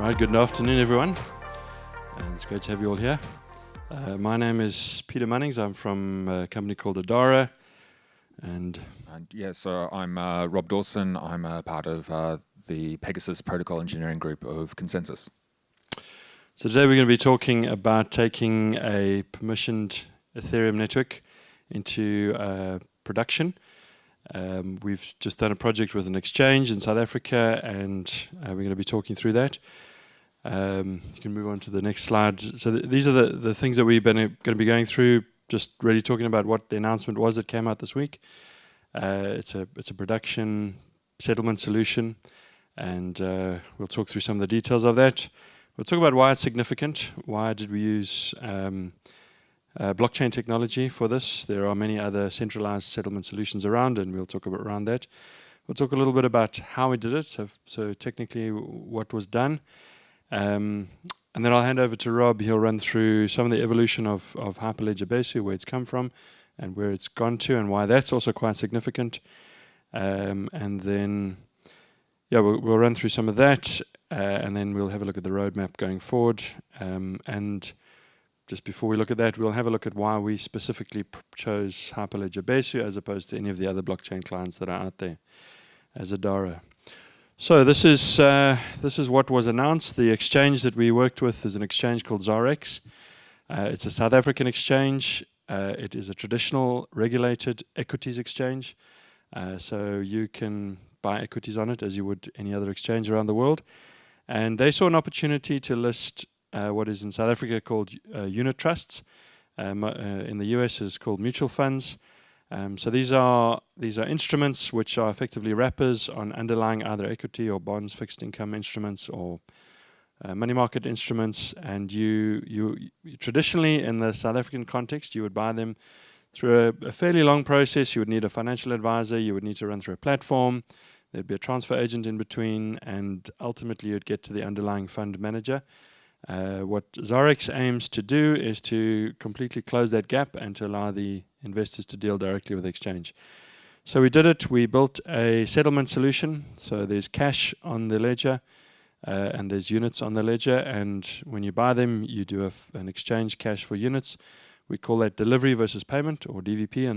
right, good afternoon, everyone. And it's great to have you all here. My name is Peter Munnings. I'm from a company called Adhara. And so I'm Rob Dawson. I'm a part of the PegaSys Protocol Engineering group of ConsenSys. So today we're going to be talking about taking a permissioned Ethereum network into production. We've just done a project with an exchange in South Africa, and we're going to be talking through that. You can move on to the next slide. So these are the things that we've been going to be going through, just really talking about what the announcement was that came out this week. It's a production settlement solution, and we'll talk through some of the details of that. We'll talk about why it's significant. Why did we use blockchain technology for this? There are many other centralized settlement solutions around, and we'll talk about around that. We'll talk a little bit about how we did it, so technically what was done. And then I'll hand over to Rob. He'll run through some of the evolution of Hyperledger basically, where it's come from and where it's gone to, and why that's also quite significant. And then, we'll run through some of that, and then we'll have a look at the roadmap going forward. And just before we look at that, we'll have a look at why we specifically chose Hyperledger Besu as opposed to any of the other blockchain clients that are out there as Adhara. So this is what was announced. The exchange that we worked with is an exchange called Zarex. It's a South African exchange. It is a traditional regulated equities exchange. So you can buy equities on it as you would any other exchange around the world. And they saw an opportunity to list what is in South Africa called unit trusts. In the US is called mutual funds. So these are instruments which are effectively wrappers on underlying either equity or bonds, fixed income instruments, or money market instruments. And you traditionally in the South African context, you would buy them through a fairly long process. You would need a financial advisor. You would need to run through a platform. There'd be a transfer agent in between, and ultimately you'd get to the underlying fund manager. What Zarex aims to do is to completely close that gap and to allow the investors to deal directly with the exchange. So we did it. We built a settlement solution. So there's cash on the ledger and there's units on the ledger. And when you buy them, you do an exchange cash for units. We call that delivery versus payment, or DVP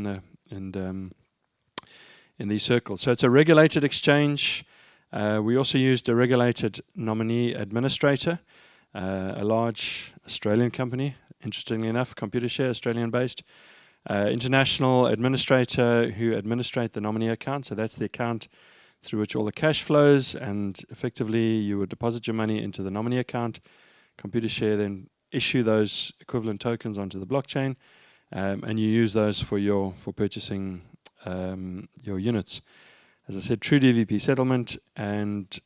in these circles. So it's a regulated exchange. We also used a regulated nominee administrator. A large Australian company, interestingly enough, Computershare, Australian-based, international administrator who administrate the nominee account. So that's the account through which all the cash flows, and effectively you would deposit your money into the nominee account. Computershare then issue those equivalent tokens onto the blockchain, and you use those for purchasing your units. As I said, true DVP settlement, and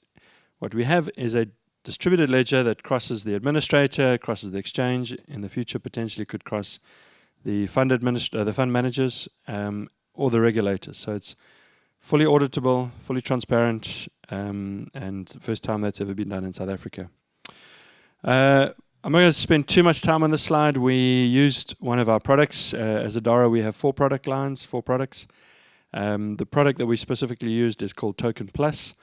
what we have is a distributed ledger that crosses the administrator, crosses the exchange. In the future, potentially could cross the fund managers, or the regulators. So it's fully auditable, fully transparent, and the first time that's ever been done in South Africa. I'm not going to spend too much time on this slide. We used one of our products. As Adhara, we have 4 product lines, 4 products. The product that we specifically used is called Token Plus.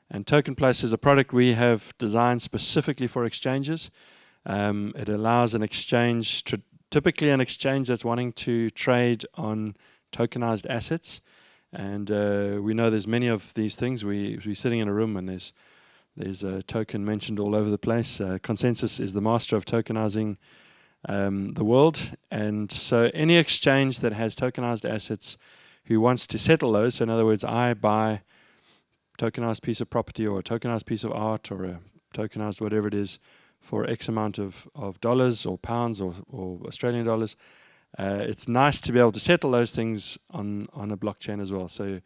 And Token Plus is a product we have designed specifically for exchanges. It allows an exchange, typically an exchange that's wanting to trade on tokenized assets. And we know there's many of these things. We're sitting in a room and there's a token mentioned all over the place. ConsenSys is the master of tokenizing the world. And so any exchange that has tokenized assets who wants to settle those, so in other words, I buy tokenized piece of property or a tokenized piece of art or a tokenized whatever it is for X amount of dollars or pounds or Australian dollars. It's nice to be able to settle those things on a blockchain as well. So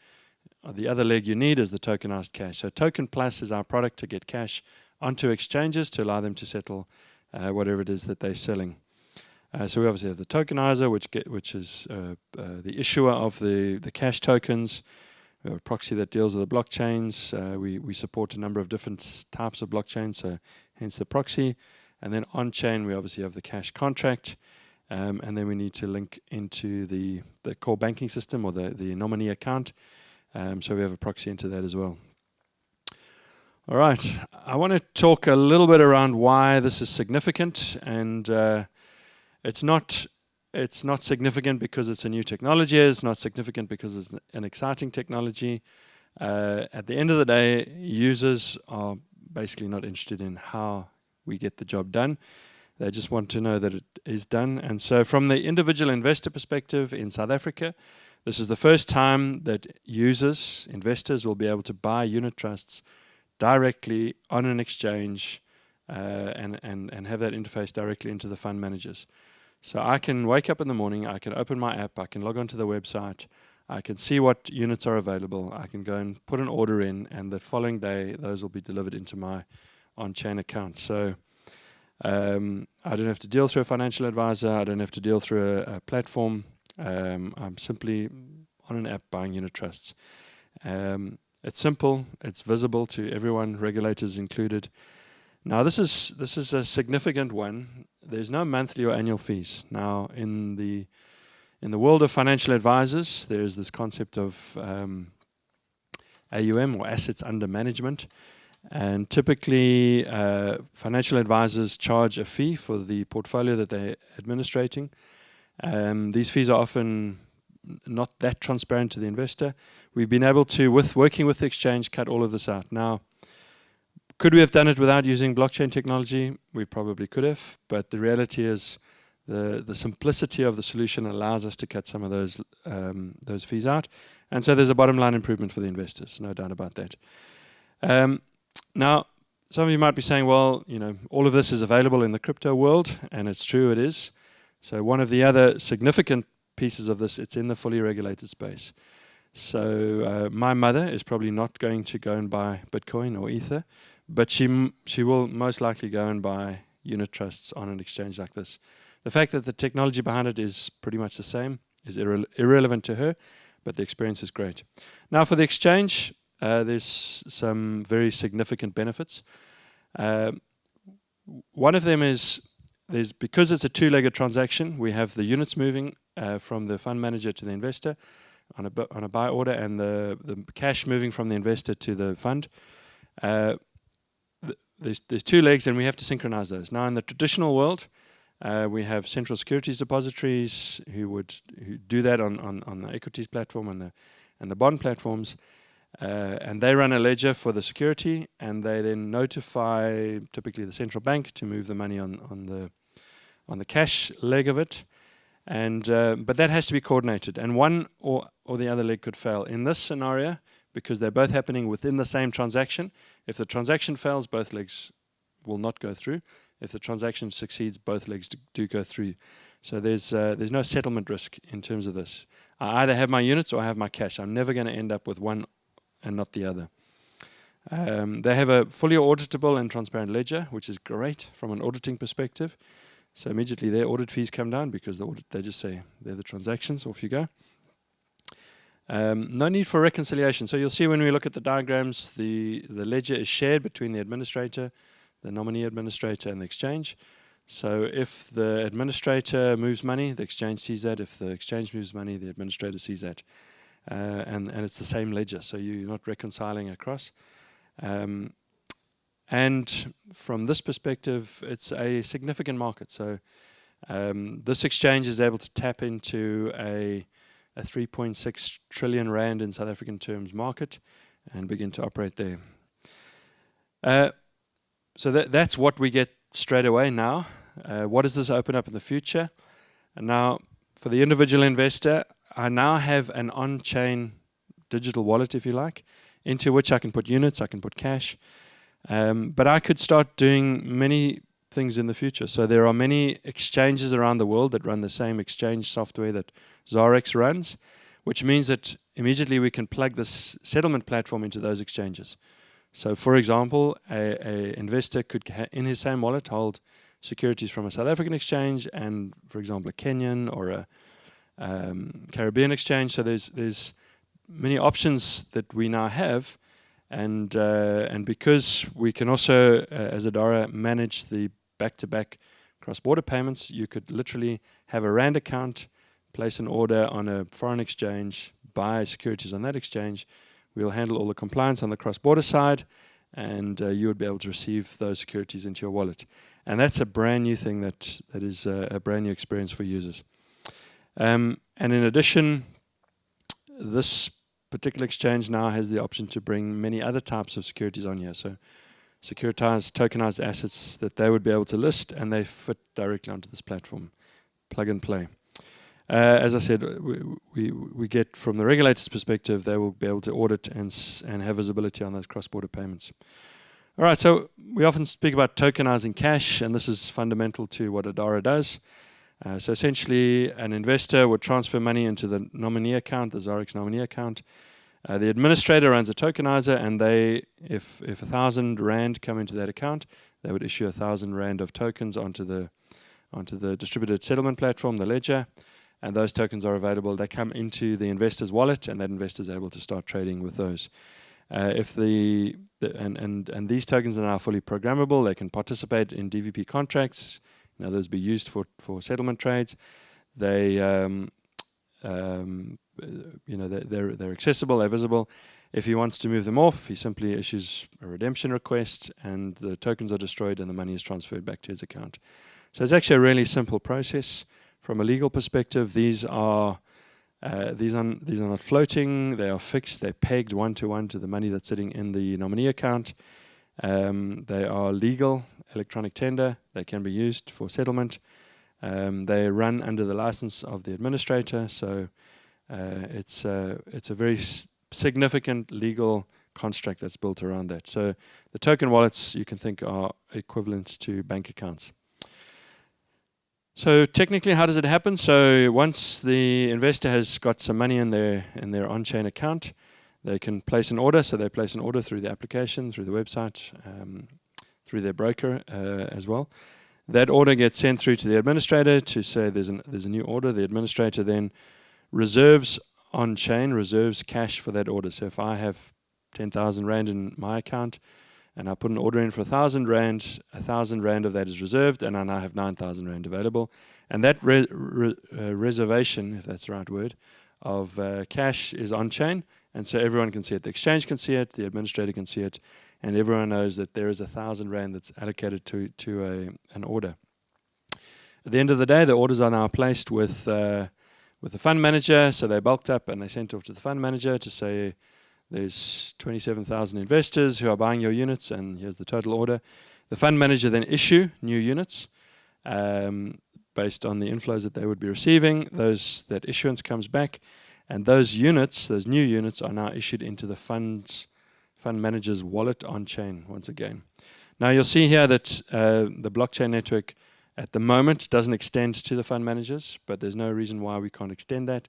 the other leg you need is the tokenized cash. So Token Plus is our product to get cash onto exchanges to allow them to settle whatever it is that they're selling. So we obviously have the tokenizer, which is the issuer of the cash tokens. We have a proxy that deals with the blockchains. We support a number of different types of blockchains, so hence the proxy. And then on-chain, we obviously have the cash contract. And then we need to link into the core banking system or the nominee account. So we have a proxy into that as well. All right. I want to talk a little bit around why this is significant, and it's not significant because it's a new technology. It's not significant because it's an exciting technology. At the end of the day, users are basically not interested in how we get the job done. They just want to know that it is done. And so from the individual investor perspective in South Africa, this is the first time that users, investors, will be able to buy unit trusts directly on an exchange and have that interface directly into the fund managers. So I can wake up in the morning, I can open my app, I can log onto the website, I can see what units are available, I can go and put an order in, and the following day those will be delivered into my on-chain account. So I don't have to deal through a financial advisor, I don't have to deal through a platform. I'm simply on an app buying unit trusts. It's simple, it's visible to everyone, regulators included. Now this is a significant one. There's no monthly or annual fees. Now in the world of financial advisors, there's this concept of AUM, or assets under management, and typically financial advisors charge a fee for the portfolio that they're administrating. These fees are often not that transparent to the investor. We've been able to, working with the exchange, cut all of this out. Now, could we have done it without using blockchain technology? We probably could have, but the reality is the simplicity of the solution allows us to cut some of those fees out. And so there's a bottom line improvement for the investors, no doubt about that. Now, some of you might be saying, well, all of this is available in the crypto world, and it's true, it is. So one of the other significant pieces of this, it's in the fully regulated space. So my mother is probably not going to go and buy Bitcoin or Ether, but she will most likely go and buy unit trusts on an exchange like this. The fact that the technology behind it is pretty much the same is irrelevant to her, but the experience is great. Now for the exchange, there's some very significant benefits. One of them is because it's a two-legged transaction, we have the units moving from the fund manager to the investor on a buy order, and the cash moving from the investor to the fund. There's two legs, and we have to synchronize those. Now in the traditional world, we have central securities depositories who do that on the equities platform and the bond platforms, and they run a ledger for the security, and they then notify typically the central bank to move the money on the cash leg of it, and but that has to be coordinated, and one or the other leg could fail. In this scenario, because they're both happening within the same transaction, if the transaction fails, both legs will not go through. If the transaction succeeds, both legs do go through. So there's no settlement risk in terms of this. I either have my units or I have my cash. I'm never going to end up with one and not the other. They have a fully auditable and transparent ledger, which is great from an auditing perspective. So immediately their audit fees come down because they just say they're the transactions, off you go. No need for reconciliation. So you'll see when we look at the diagrams, the ledger is shared between the administrator, the nominee administrator, and the exchange. So if the administrator moves money, the exchange sees that. If the exchange moves money, the administrator sees that. And it's the same ledger, so you're not reconciling across. And from this perspective, it's a significant market. So this exchange is able to tap into a 3.6 trillion rand in South African terms market and begin to operate there. So that's what we get straight away now. What does this open up in the future? And now, for the individual investor, I now have an on-chain digital wallet, if you like, into which I can put units, I can put cash. But I could start doing many things in the future. So there are many exchanges around the world that run the same exchange software that Zarex runs, which means that immediately we can plug this settlement platform into those exchanges. So for example, a investor could, in his same wallet, hold securities from a South African exchange and, for example, a Kenyan or a Caribbean exchange. So there's many options that we now have, and because we can also, as Adhara, manage the back-to-back cross-border payments, you could literally have a Rand account, place an order on a foreign exchange, buy securities on that exchange. We'll handle all the compliance on the cross-border side, and you would be able to receive those securities into your wallet. And that's a brand new thing that is a brand new experience for users. And in addition, this particular exchange now has the option to bring many other types of securities on here. So securitized, tokenized assets that they would be able to list, and they fit directly onto this platform. Plug and play. As I said, we get from the regulator's perspective, they will be able to audit and have visibility on those cross-border payments. All right, so we often speak about tokenizing cash, and this is fundamental to what Adhara does. So essentially, an investor would transfer money into the nominee account, the Zarix nominee account. The administrator runs a tokenizer, and if 1,000 Rand come into that account, they would issue 1,000 Rand of tokens onto the distributed settlement platform, the ledger, and those tokens are available. They come into the investor's wallet, and that investor is able to start trading with those. And these tokens are now fully programmable. They can participate in DVP contracts. Those be used for settlement trades. They're accessible, they're visible. If he wants to move them off, he simply issues a redemption request, and the tokens are destroyed, and the money is transferred back to his account. So it's actually a really simple process. From a legal perspective, these are not floating. They are fixed. They're pegged one-to-one to the money that's sitting in the nominee account. They are legal, electronic tender. They can be used for settlement. They run under the license of the administrator. So it's a very significant legal construct that's built around that. So the token wallets, you can think, are equivalent to bank accounts. So technically, how does it happen? So once the investor has got some money in their on-chain account, they can place an order. So they place an order through the application, through the website, through their broker as well. That order gets sent through to the administrator to say there's a new order. The administrator then reserves on-chain, reserves cash for that order. So if I have 10,000 Rand in my account, and I put an order in for 1,000 Rand, 1,000 Rand of that is reserved, and I now have 9,000 Rand available. And that reservation, if that's the right word, of cash is on-chain, and so everyone can see it. The exchange can see it, the administrator can see it, and everyone knows that there is 1,000 Rand that's allocated to an order. At the end of the day, the orders are now placed with the fund manager, so they're bulked up and they're sent off to the fund manager to say, there's 27,000 investors who are buying your units, and here's the total order. The fund manager then issue new units based on the inflows that they would be receiving. That issuance comes back, and those new units, are now issued into the fund manager's wallet on-chain once again. Now you'll see here that the blockchain network at the moment doesn't extend to the fund managers, but there's no reason why we can't extend that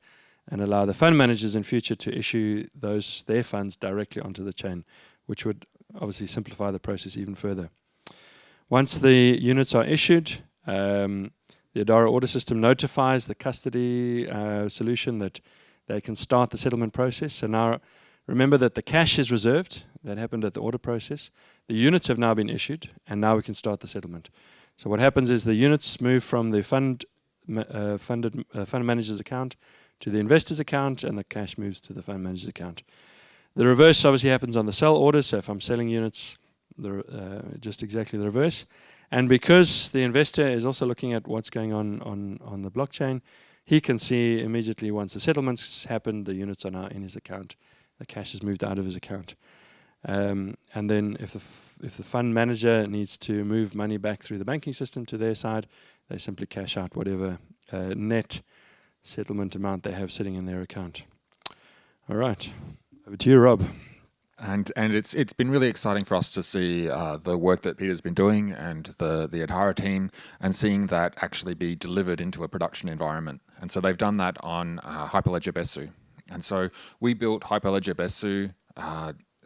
and allow the fund managers in future to issue their funds directly onto the chain, which would obviously simplify the process even further. Once the units are issued, the Adhara order system notifies the custody solution that they can start the settlement process. So now remember that the cash is reserved. That happened at the order process. The units have now been issued, and now we can start the settlement. So what happens is the units move from the fund manager's account to the investor's account, and the cash moves to the fund manager's account. The reverse obviously happens on the sell order. So if I'm selling units, just exactly the reverse. And because the investor is also looking at what's going on the blockchain, he can see immediately once the settlements happen, the units are now in his account. The cash is moved out of his account. And then if the fund manager needs to move money back through the banking system to their side, they simply cash out whatever net settlement amount they have sitting in their account. All right, over to you, Rob. And it's been really exciting for us to see the work that Peter's been doing and the Adhara team, and seeing that actually be delivered into a production environment. And so they've done that on Hyperledger Besu. And so we built Hyperledger Besu,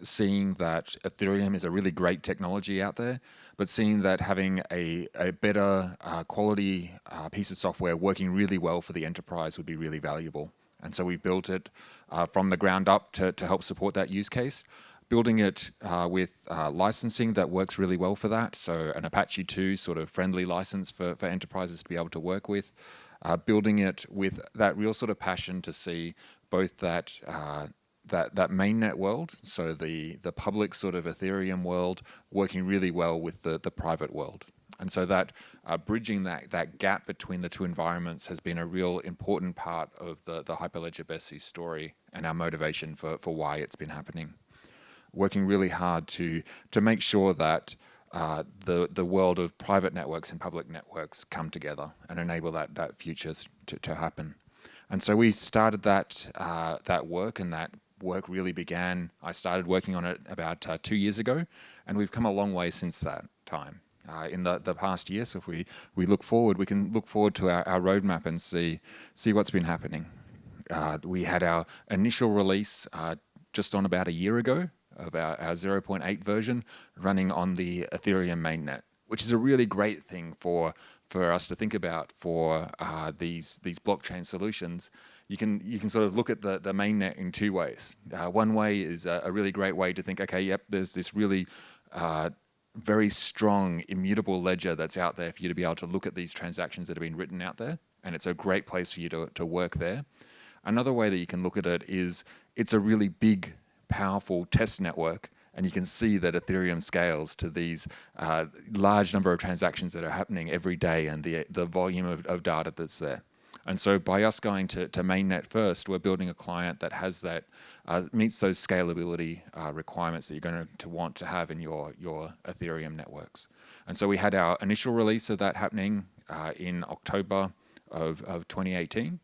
seeing that Ethereum is a really great technology out there, but seeing that having a better quality piece of software working really well for the enterprise would be really valuable. And so we built it from the ground up to help support that use case, building it with licensing that works really well for that. So an Apache 2 sort of friendly license for enterprises to be able to work with, building it with that real sort of passion to see both that that mainnet world, so the public sort of Ethereum world, working really well with the private world. And so that bridging that gap between the two environments has been a real important part of the Hyperledger Besu story and our motivation for why it's been happening. Working really hard to make sure that the world of private networks and public networks come together and enable that future to happen. And so we started that work, and that work really began. I started working on it about 2 years ago, and we've come a long way since that time. In the past year, so if we look forward, we can look forward to our roadmap and see what's been happening. We had our initial release just on about a year ago of our 0.8 version running on the Ethereum mainnet, which is a really great thing for us to think about for these blockchain solutions. You can sort of look at the mainnet in two ways. One way is a really great way to think, okay, yep, there's this really very strong immutable ledger that's out there for you to be able to look at these transactions that have been written out there, and it's a great place for you to work there. Another way that you can look at it is it's a really big, powerful test network, and you can see that Ethereum scales to these large number of transactions that are happening every day and the volume of data that's there. And so by us going to mainnet first, we're building a client that has that, meets those scalability requirements that you're going to want to have in your Ethereum networks. And so we had our initial release of that happening in October of 2018.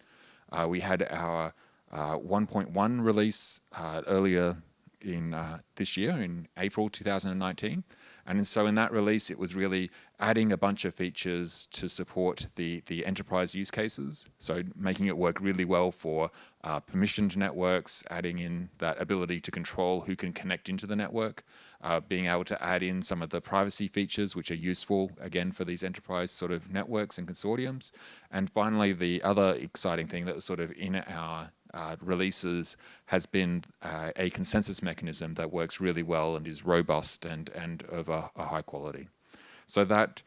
We had our 1.1 release earlier in this year, in April 2019. And so in that release, it was really adding a bunch of features to support the enterprise use cases. So making it work really well for permissioned networks, adding in that ability to control who can connect into the network, being able to add in some of the privacy features, which are useful, again, for these enterprise sort of networks and consortiums. And finally, the other exciting thing that was sort of in our releases has been a consensus mechanism that works really well and is robust and of a high quality. So that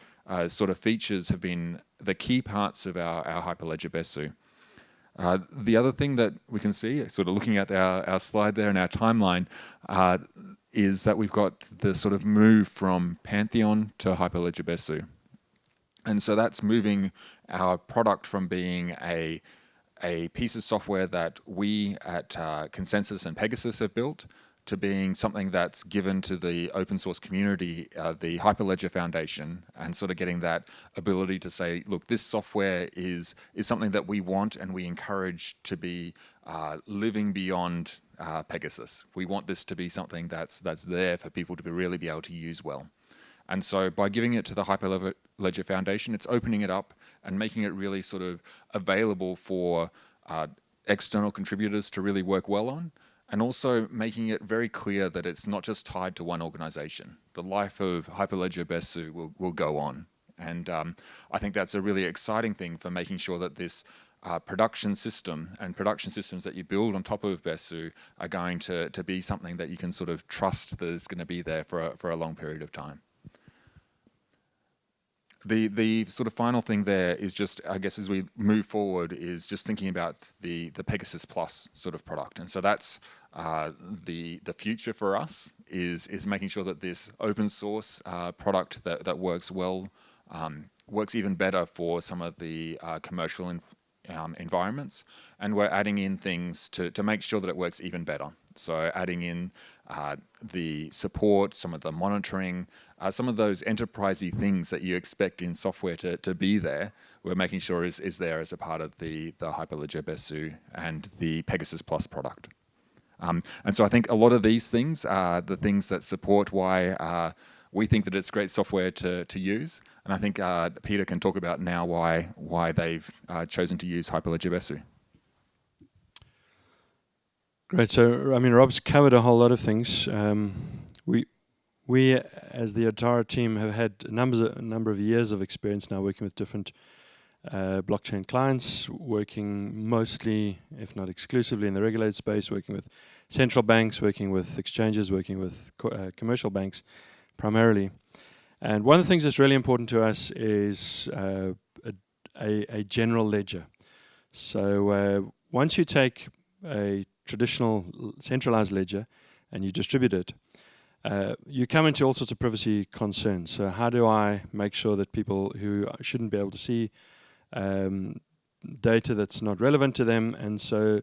sort of features have been the key parts of our Hyperledger Besu. The other thing that we can see, sort of looking at our slide there and our timeline, is that we've got the sort of move from Pantheon to Hyperledger Besu. And so that's moving our product from being a piece of software that we at ConsenSys and PegaSys have built to being something that's given to the open source community, the Hyperledger Foundation, and sort of getting that ability to say, look, this software is something that we want and we encourage to be living beyond PegaSys. We want this to be something that's there for people to really be able to use well. And so by giving it to the Hyperledger Foundation, it's opening it up and making it really sort of available for external contributors to really work well on, and also making it very clear that it's not just tied to one organization. The life of Hyperledger Besu will go on. And I think that's a really exciting thing for making sure that this production system and production systems that you build on top of Besu are going to be something that you can sort of trust that is going to be there for a long period of time. The sort of final thing there is just, I guess, as we move forward, is just thinking about the PegaSys Plus sort of product. And so that's the future for us is making sure that this open source product that works well, works even better for some of the commercial environments. And we're adding in things to make sure that it works even better. So adding in the support, some of the monitoring, some of those enterprisey things that you expect in software to be there, we're making sure is there as a part of the Hyperledger Besu and the PegaSys Plus product. And so I think a lot of these things are the things that support why we think that it's great software to use. And I think Peter can talk about now why they've chosen to use Hyperledger Besu. Great. So, I mean, Rob's covered a whole lot of things. We, as the Adhara team, have had a number of years of experience now working with different blockchain clients, working mostly, if not exclusively, in the regulated space, working with central banks, working with exchanges, working with commercial banks, primarily. And one of the things that's really important to us is a general ledger. So once you take a traditional centralized ledger and you distribute it, you come into all sorts of privacy concerns. So how do I make sure that people who shouldn't be able to see data that's not relevant to them? And so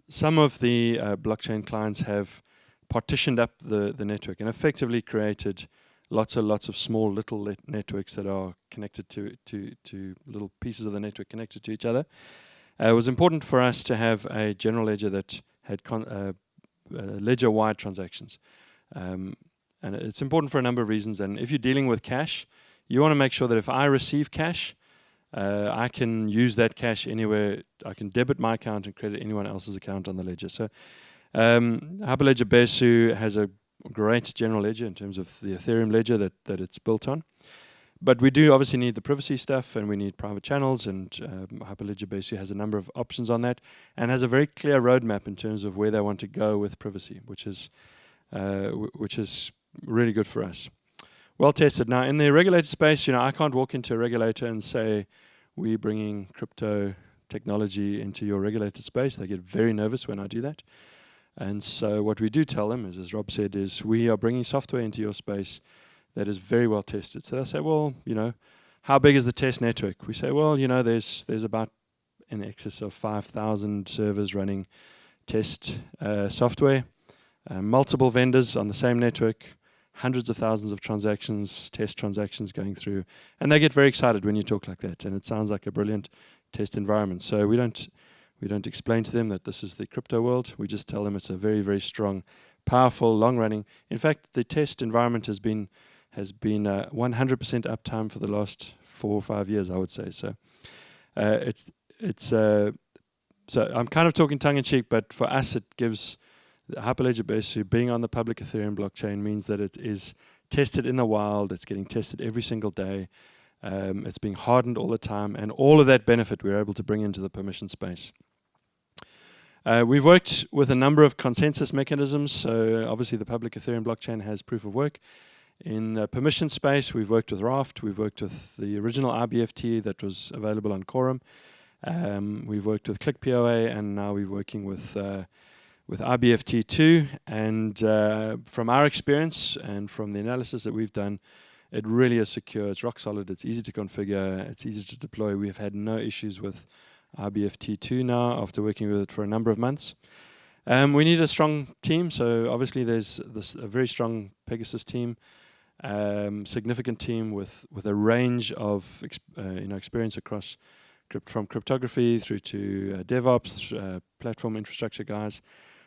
some of the blockchain clients have partitioned up the network and effectively created lots of small little networks that are connected to little pieces of the network connected to each other. It was important for us to have a general ledger that had ledger-wide transactions. And it's important for a number of reasons. And if you're dealing with cash, you want to make sure that if I receive cash, I can use that cash anywhere. I can debit my account and credit anyone else's account on the ledger. So Hyperledger Besu has a great general ledger in terms of the Ethereum ledger that it's built on. But we do obviously need the privacy stuff, and we need private channels, and Hyperledger Besu has a number of options on that and has a very clear roadmap in terms of where they want to go with privacy, which is really good for us. Well tested. Now, in the regulated space, I can't walk into a regulator and say, we're bringing crypto technology into your regulated space. They get very nervous when I do that. And so what we do tell them is, as Rob said, is we are bringing software into your space that is very well tested. So they say, well, how big is the test network? We say, well, there's about in excess of 5,000 servers running test software, multiple vendors on the same network, hundreds of thousands of transactions, test transactions going through. And they get very excited when you talk like that. And it sounds like a brilliant test environment. So we don't explain to them that this is the crypto world. We just tell them it's a very, very strong, powerful, long-running. In fact, the test environment has been 100% uptime for the last 4 or 5 years, I would say. So so I'm kind of talking tongue-in-cheek, but for us, it gives the Hyperledger Besu being on the public Ethereum blockchain means that it is tested in the wild. It's getting tested every single day. It's being hardened all the time, and all of that benefit we're able to bring into the permission space. We've worked with a number of ConsenSys mechanisms. So obviously the public Ethereum blockchain has proof of work. In the permission space, we've worked with Raft. We've worked with the original RBFT that was available on Quorum. We've worked with ClickPOA, and now we're working with RBFT2. And from our experience and from the analysis that we've done, it really is secure. It's rock solid. It's easy to configure. It's easy to deploy. We've had no issues with RBFT2 now after working with it for a number of months. We need a strong team. So obviously there's a very strong PegaSys team, significant team with a range of experience across from cryptography through to DevOps, platform infrastructure guys.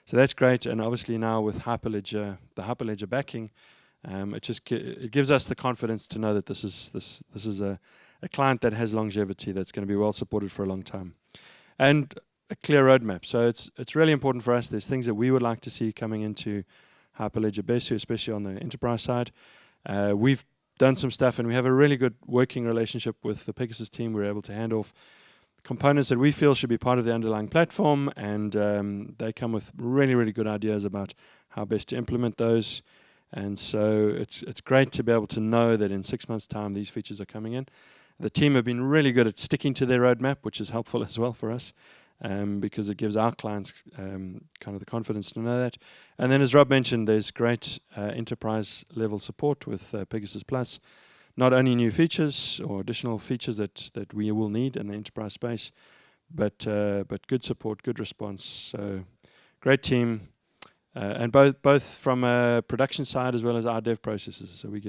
So that's great. And obviously now with Hyperledger, the Hyperledger backing, it gives us the confidence to know that this is a client that has longevity, that's going to be well supported for a long time, and a clear roadmap. So it's really important for us. There's things that we would like to see coming into Hyperledger Besu, especially on the enterprise side. We've done some stuff, and we have a really good working relationship with the PegaSys team. We're able to hand off components that we feel should be part of the underlying platform, and they come with really, really good ideas about how best to implement those. And so it's great to be able to know that in 6 months' time these features are coming in. The team have been really good at sticking to their roadmap, which is helpful as well for us, because it gives our clients kind of the confidence to know that. And then, as Rob mentioned, there's great enterprise-level support with PegaSys Plus. Not only new features or additional features that we will need in the enterprise space, but good support, good response. So great team. And both from a production side as well as our dev processes. So we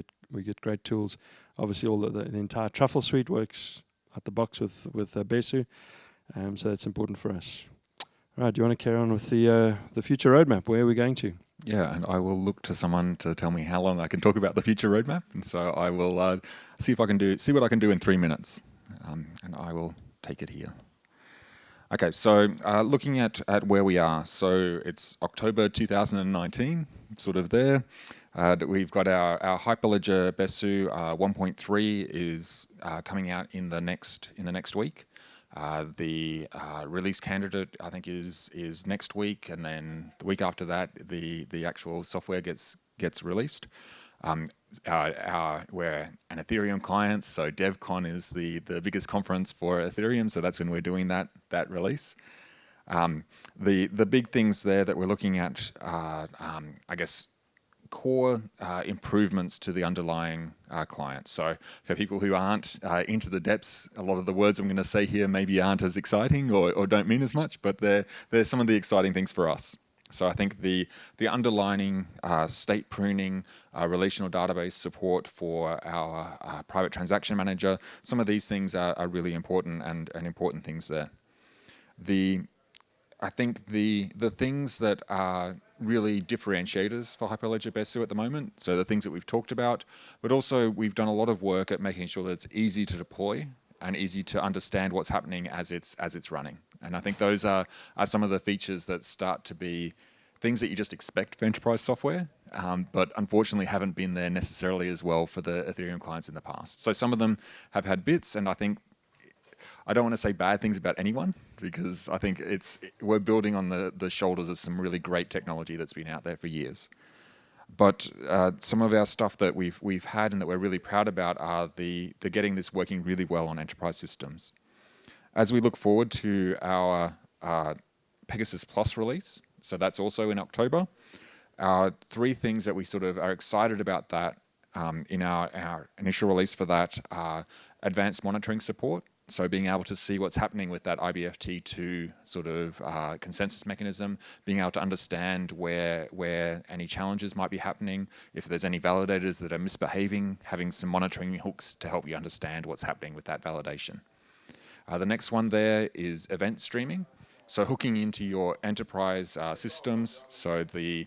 get great tools. Obviously, all the entire Truffle suite works out the box with Besu, so that's important for us. All right, do you want to carry on with the future roadmap? Where are we going to? Yeah, and I will look to someone to tell me how long I can talk about the future roadmap, and so I will see what I can do in 3 minutes, and I will take it here. Okay, so looking at where we are, so it's October 2019, sort of there. We've got our Hyperledger Besu 1.3 is coming out in the next week. The release candidate, I think, is next week, and then the week after that, the actual software gets released. We're an Ethereum client, so DevCon is the biggest conference for Ethereum, so that's when we're doing that release. The big things there that we're looking at are, I guess, core improvements to the underlying client. So for people who aren't into the depths, a lot of the words I'm going to say here maybe aren't as exciting or don't mean as much, but they're some of the exciting things for us. So I think the underlining state pruning, relational database support for our private transaction manager, some of these things are really important and important things there. I think the things that are really differentiators for Hyperledger Besu at the moment, so the things that we've talked about, but also we've done a lot of work at making sure that it's easy to deploy and easy to understand what's happening as it's running. And I think those are some of the features that start to be things that you just expect for enterprise software, but unfortunately haven't been there necessarily as well for the Ethereum clients in the past. So some of them have had bits, and I think I don't want to say bad things about anyone, because I think we're building on the shoulders of some really great technology that's been out there for years. But some of our stuff that we've had and that we're really proud about are the getting this working really well on enterprise systems. As we look forward to our PegaSys Plus release, so that's also in October, three things that we sort of are excited about that in our initial release for that are advanced monitoring support. So being able to see what's happening with that IBFT2 sort of ConsenSys mechanism, being able to understand where any challenges might be happening, if there's any validators that are misbehaving, having some monitoring hooks to help you understand what's happening with that validation. The next one there is event streaming. So hooking into your enterprise systems, so the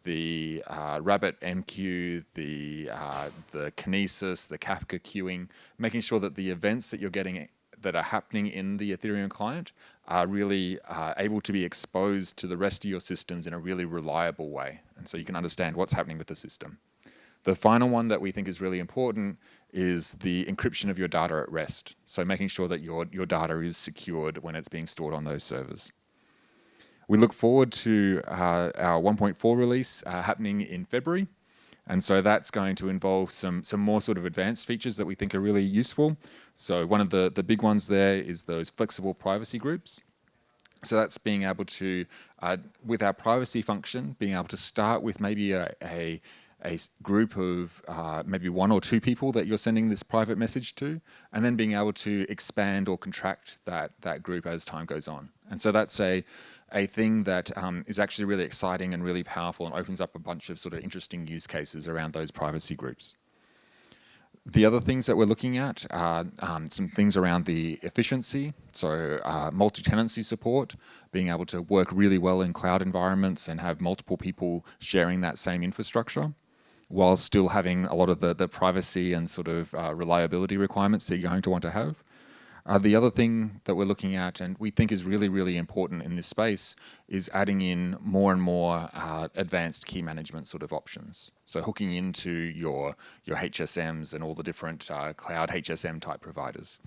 Rabbit MQ, the Kinesis, the Kafka queuing, making sure that the events that you're getting that are happening in the Ethereum client are really able to be exposed to the rest of your systems in a really reliable way. And so you can understand what's happening with the system. The final one that we think is really important is the encryption of your data at rest. So making sure that your data is secured when it's being stored on those servers. We look forward to our 1.4 release happening in February. And so that's going to involve some more sort of advanced features that we think are really useful. So one of the big ones there is those flexible privacy groups. So that's being able to, with our privacy function, being able to start with maybe a group of maybe one or two people that you're sending this private message to, and then being able to expand or contract that group as time goes on. And so that's a thing that is actually really exciting and really powerful and opens up a bunch of sort of interesting use cases around those privacy groups. The other things that we're looking at are some things around the efficiency, so multi-tenancy support, being able to work really well in cloud environments and have multiple people sharing that same infrastructure, while still having a lot of the privacy and sort of reliability requirements that you're going to want to have. The other thing that we're looking at, and we think is really, really important in this space, is adding in more and more advanced key management sort of options. So hooking into your HSMs and all the different cloud HSM type providers.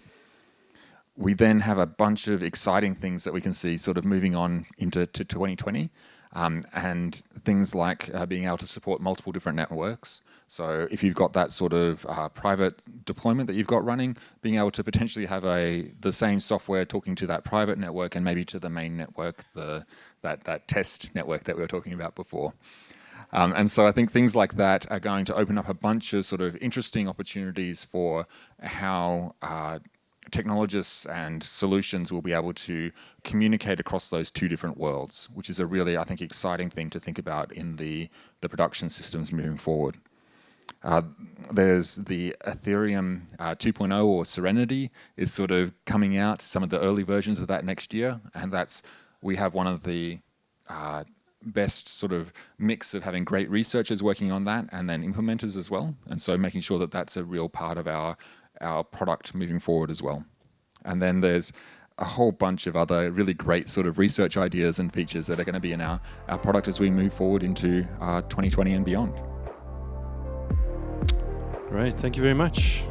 We then have a bunch of exciting things that we can see sort of moving on into 2020. And things like being able to support multiple different networks. So if you've got that sort of private deployment that you've got running, being able to potentially have the same software talking to that private network and maybe to the main network, that test network that we were talking about before. And so I think things like that are going to open up a bunch of sort of interesting opportunities for how technologists and solutions will be able to communicate across those two different worlds, which is a really, I think, exciting thing to think about in the production systems moving forward. There's the Ethereum 2.0 or Serenity is sort of coming out, some of the early versions of that next year, and we have one of the best sort of mix of having great researchers working on that and then implementers as well, and so making sure that that's a real part of our product moving forward as well. And then there's a whole bunch of other really great sort of research ideas and features that are going to be in our product as we move forward into 2020 and beyond. Great, thank you very much.